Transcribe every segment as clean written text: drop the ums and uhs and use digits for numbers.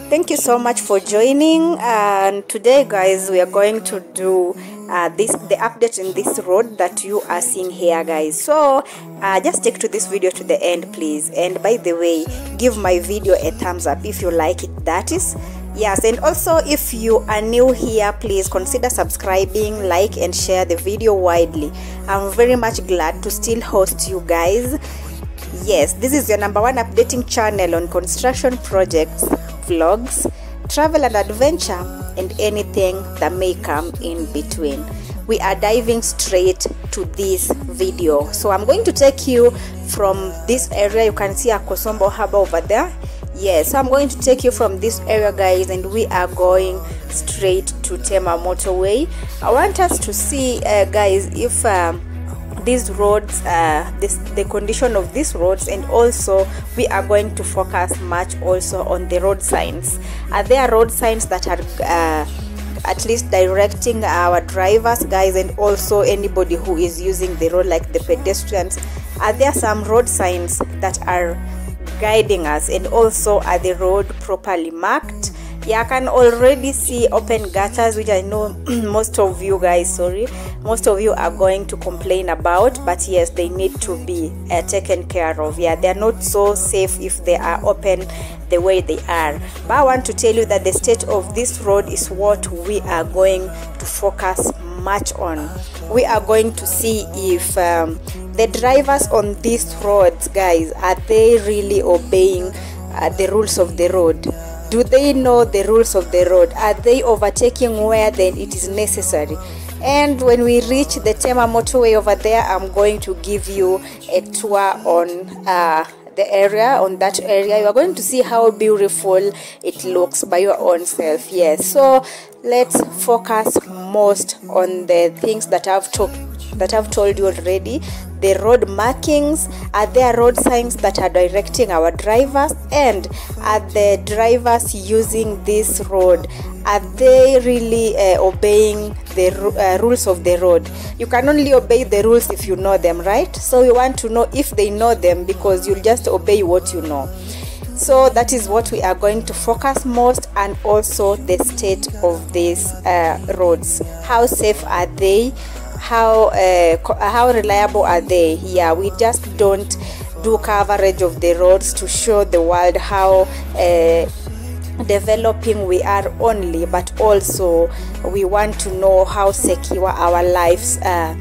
Thank you so much for joining. And today, guys, we are going to do the update in this road that you are seeing here, guys. So just stick to this video to the end, please. And by the way, give my video a thumbs up if you like it, that is. Yes, and also if you are new here, please consider subscribing, like and share the video widely. I'm very much glad to still host you guys. Yes, this is your #1 updating channel on construction projects, vlogs, travel and adventure, and anything that may come in between. We are diving straight to this video. So I'm going to take you from this area. You can see Akosombo Harbour over there. Yes, so I'm going to take you from this area, guys, and we are going straight to Tema Motorway. I want us to see, guys, if these roads, the condition of these roads, and also we are going to focus much also on the road signs. Are there road signs that are at least directing our drivers, guys, and also anybody who is using the road, like the pedestrians? Are there some road signs that are guiding us, and also are the road properly marked? Yeah, I can already see open gutters, which I know most of you are going to complain about, but yes, they need to be taken care of. Yeah, they are not so safe if they are open the way they are. But I want to tell you that the state of this road is what we are going to focus much on. We are going to see if the drivers on these roads, guys, are they really obeying the rules of the road? Do they know the rules of the road? Are they overtaking where then it is necessary? And when we reach the Tema Motorway over there, I'm going to give you a tour on the area. On that area, you are going to see how beautiful it looks by your own self. Yes, so let's focus most on the things that I've told you already. The road markings. Are there road signs that are directing our drivers? And are the drivers using this road, are they really obeying the rules of the road? You can only obey the rules if you know them, right? So you want to know if they know them, because you'll just obey what you know. So that is what we are going to focus most, and also the state of these roads. How safe are they? How reliable are they? Yeah, we just don't do coverage of the roads to show the world how developing we are only, but also we want to know how secure our lives are.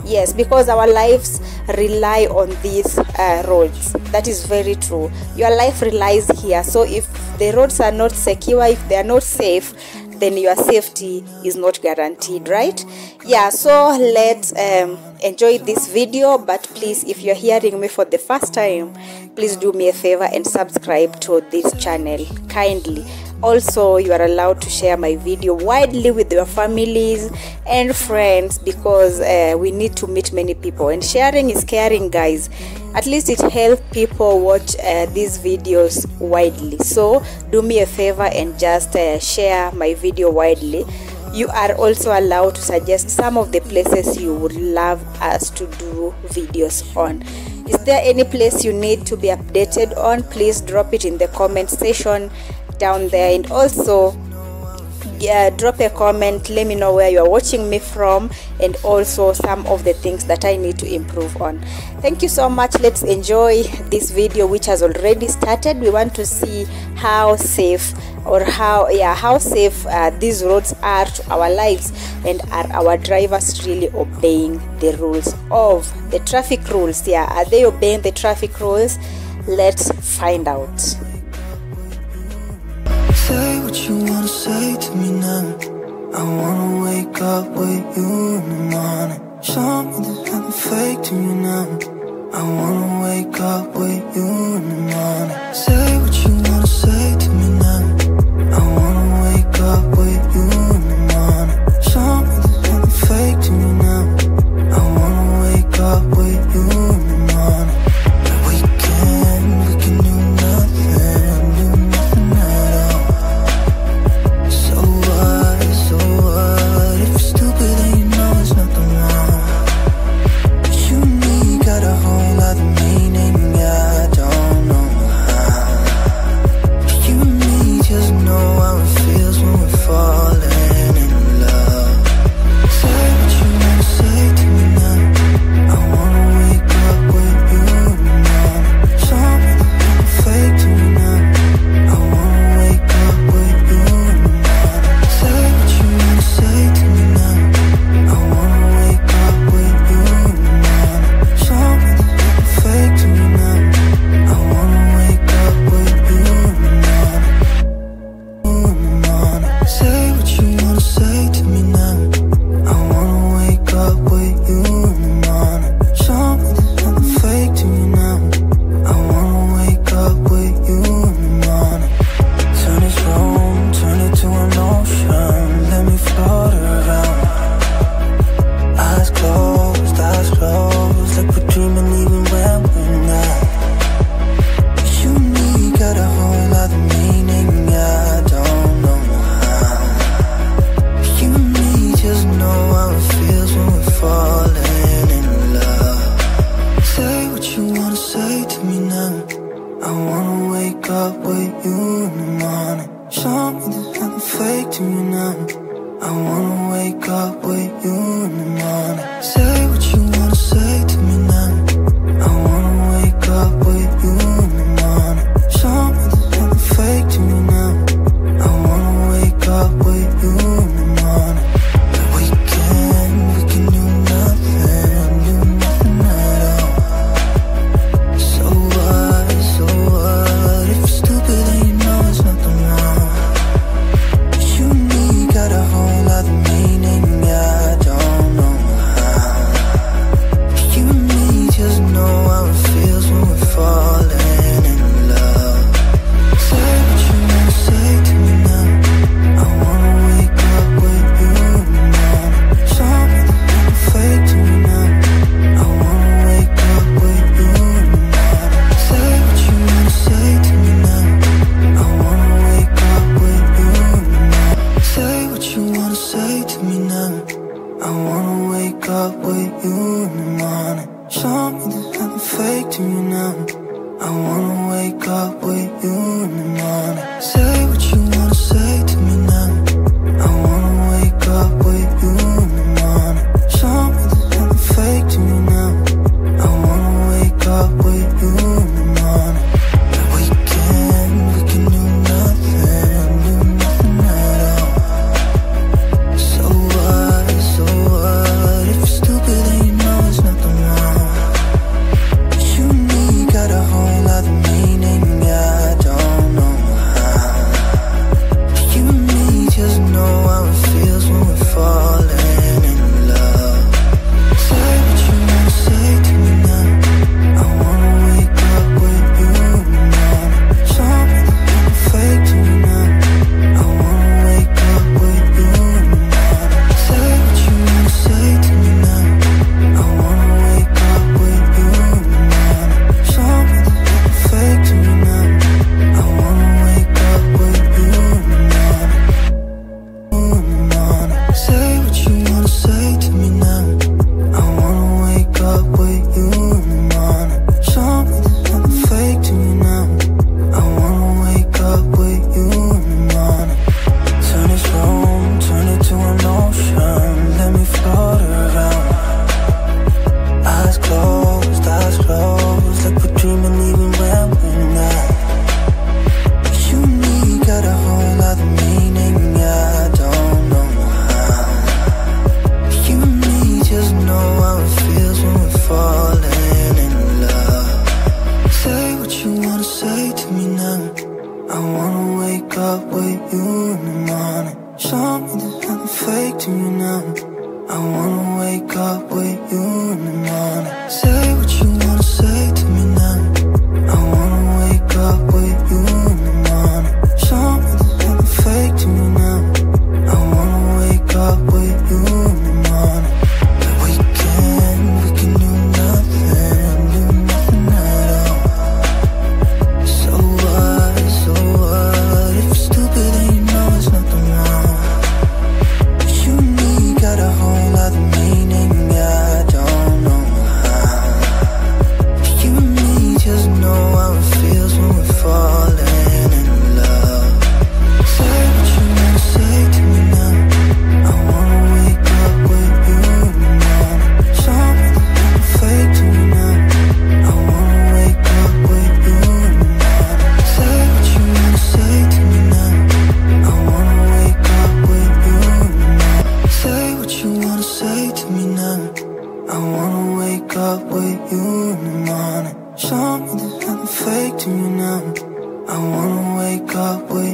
Yes, because our lives rely on these roads. That is very true. Your life relies here. So if the roads are not secure, if they are not safe, then your safety is not guaranteed, right? Yeah, so let's enjoy this video. But please, if you're hearing me for the first time, please do me a favor and subscribe to this channel kindly. Also, you are allowed to share my video widely with your families and friends, because we need to meet many people, and sharing is caring, guys. At least it helps people watch these videos widely. So do me a favor and just share my video widely. You are also allowed to suggest some of the places you would love us to do videos on. Is there any place you need to be updated on? Please drop it in the comment section down there, and also drop a comment. Let me know where you are watching me from, and also some of the things that I need to improve on. Thank you so much. Let's enjoy this video, which has already started. We want to see how safe, or how safe these roads are to our lives, and are our drivers really obeying the rules of the traffic rules? Yeah, are they obeying the traffic rules? Let's find out. Say what you wanna say to me now. I wanna wake up with you in the morning. Show me there's nothing fake to you now. I wanna wake up with you in the morning. Say what you wanna say to me now. I wanna wake up with you in the morning. Show me there's nothing fake to you now. I wanna wake up with you in the morning. We can do nothing at all. So what? If you're stupid, then you know it's nothing wrong. You and me got a whole other meaning, I don't know how. with you in the morning. Show me there's nothing fake to me now. I wanna wake up with you in the morning. Say what you wanna say to me now. I wanna wake up with you in the morning. Show me there's nothing fake to me now. I wanna wake up with you in the morning. We can do nothing at all. So what, if you're stupid then you know it's nothing wrong. You and me got a whole other meaning, I don't know how. You and me just know how it feels when we're falling in love. Say what you wanna say to me now. I wanna wake up with you in the morning. Show me there's nothing fake to me now. I wanna wake up with you in the morning. Say what you wanna say to me now. I wanna wake up with you in the morning. Say what you wanna say to me now. I wanna wake up with you in the morning. Show me there's nothing fake to me now. I wanna wake up with you in the morning. Say what you wanna say to me now. I wanna wake up with you in the morning. Show me there's nothing fake to me now. I wanna wake up with you in the morning. We can do nothing at all. So what, if you're stupid then you know it's nothing wrong. You and me got a whole other meaning, I don't know how. You and me just know how it feels when we're falling in love. Say what you wanna say to me now. I wanna wake up with you in the morning. Show me there's nothing fake to me now. I wanna wake up with you in the morning. Say what you wanna say to me now. I wanna wake up with you in the morning. Show me there's nothing fake to me now. I wanna wake up with you in the morning. Say what you wanna say to me now. I wanna wake up with you in the morning. Show me there's nothing fake to me now. I wanna wake up with you in the morning. Turn this room, turn it to an ocean. Let me float around. Eyes closed, like we're dreaming even when we're not. You and me got a whole other meaning, I don't know how. You and me just know how it feels when we're falling in love. Say what you wanna say to me now. I wanna wake up with you in the morning. Show me there's nothing fake to me now. I wanna wake up with you in the morning. Say what you wanna say to me now. I wanna wake up with you in the morning. Show me there's nothing fake to me now. I wanna wake up with you in the morning. We can do nothing at all. So what, if you're stupid then you know it's nothing wrong. You and me got a whole other meaning, I don't know how. You and me just know how it feels when we're falling in love. Say what you wanna say to me now. I wanna wake up with you in the morning. Show me there's nothing fake to me now. I wanna wake up with you in the morning. Say what you wanna say to me now. I wanna wake up with you in the morning. Say what you wanna say to me now. I wanna wake up with you in the morning. Show me there's nothing fake to me now. I wanna wake up with